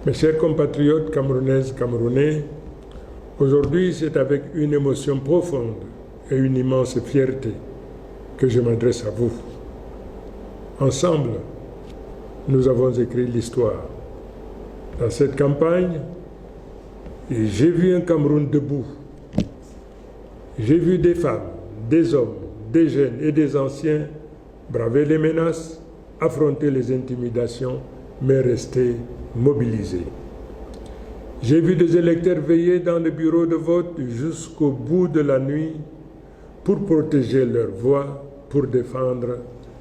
Mes chers compatriotes camerounaises, camerounais, aujourd'hui c'est avec une émotion profonde et une immense fierté que je m'adresse à vous. Ensemble, nous avons écrit l'histoire. Dans cette campagne, j'ai vu un Cameroun debout. J'ai vu des femmes, des hommes, des jeunes et des anciens braver les menaces, affronter les intimidations, mais rester mobilisés. J'ai vu des électeurs veiller dans le bureau de vote jusqu'au bout de la nuit pour protéger leur voix, pour défendre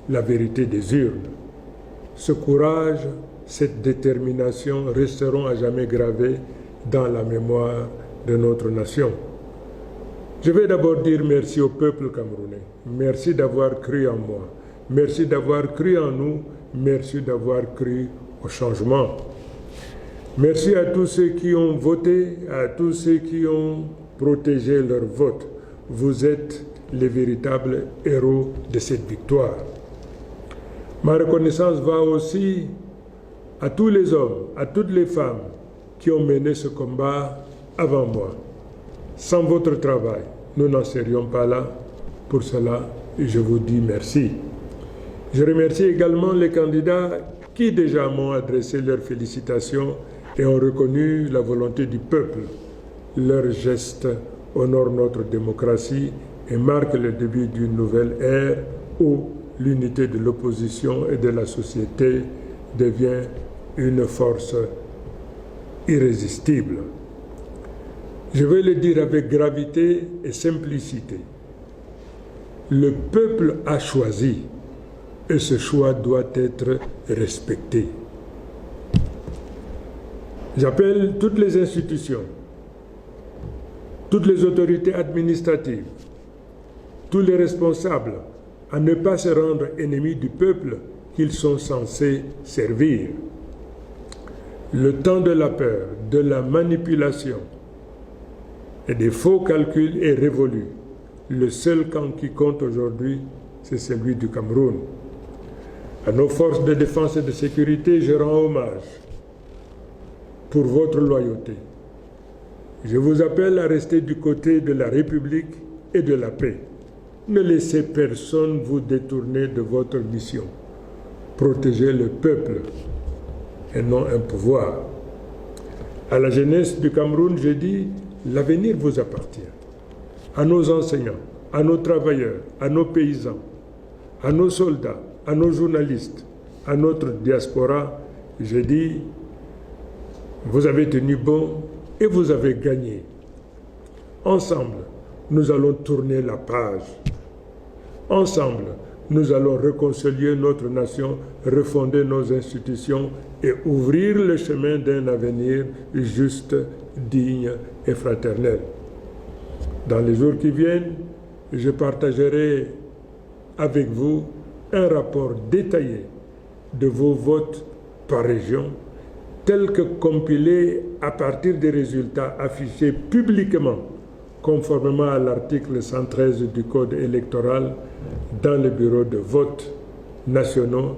la vérité des urnes. Ce courage, cette détermination resteront à jamais gravés dans la mémoire de notre nation. Je vais d'abord dire merci au peuple camerounais. Merci d'avoir cru en moi. Merci d'avoir cru en nous. Merci d'avoir cru au changement. Merci à tous ceux qui ont voté, à tous ceux qui ont protégé leur vote. Vous êtes les véritables héros de cette victoire. Ma reconnaissance va aussi à tous les hommes, à toutes les femmes qui ont mené ce combat avant moi. Sans votre travail, nous n'en serions pas là. Pour cela, je vous dis merci. Je remercie également les candidats qui déjà m'ont adressé leurs félicitations et ont reconnu la volonté du peuple. Leurs gestes honorent notre démocratie et marquent le début d'une nouvelle ère où l'unité de l'opposition et de la société devient une force irrésistible. Je vais le dire avec gravité et simplicité. Le peuple a choisi et ce choix doit être respecté. J'appelle toutes les institutions, toutes les autorités administratives, tous les responsables à ne pas se rendre ennemis du peuple qu'ils sont censés servir. Le temps de la peur, de la manipulation et des faux calculs est révolu. Le seul camp qui compte aujourd'hui, c'est celui du Cameroun. À nos forces de défense et de sécurité, je rends hommage pour votre loyauté. Je vous appelle à rester du côté de la République et de la paix. Ne laissez personne vous détourner de votre mission. Protégez le peuple et non un pouvoir. À la jeunesse du Cameroun, je dis, l'avenir vous appartient. À nos enseignants, à nos travailleurs, à nos paysans, à nos soldats, à nos journalistes, à notre diaspora, je dis, vous avez tenu bon et vous avez gagné. Ensemble, nous allons tourner la page. Ensemble, nous allons réconcilier notre nation, refonder nos institutions et ouvrir le chemin d'un avenir juste, digne et fraternel. Dans les jours qui viennent, je partagerai avec vous un rapport détaillé de vos votes par région, tel que compilé à partir des résultats affichés publiquement, conformément à l'article 113 du Code électoral, dans les bureaux de vote nationaux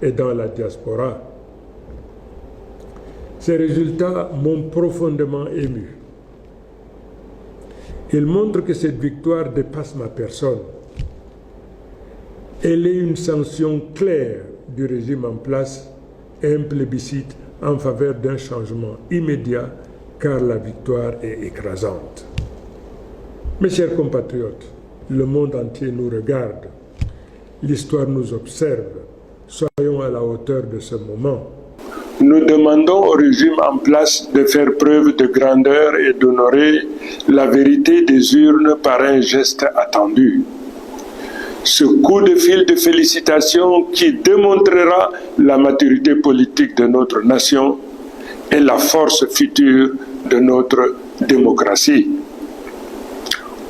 et dans la diaspora. Ces résultats m'ont profondément ému. Ils montrent que cette victoire dépasse ma personne. Elle est une sanction claire du régime en place et un plébiscite en faveur d'un changement immédiat, car la victoire est écrasante. Mes chers compatriotes, le monde entier nous regarde. L'histoire nous observe. Soyons à la hauteur de ce moment. Nous demandons au régime en place de faire preuve de grandeur et d'honorer la vérité des urnes par un geste attendu. Ce coup de fil de félicitations qui démontrera la maturité politique de notre nation et la force future de notre démocratie.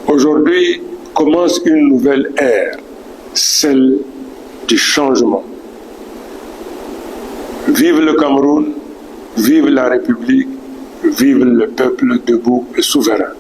Aujourd'hui commence une nouvelle ère, celle du changement. Vive le Cameroun, vive la République, vive le peuple debout et souverain.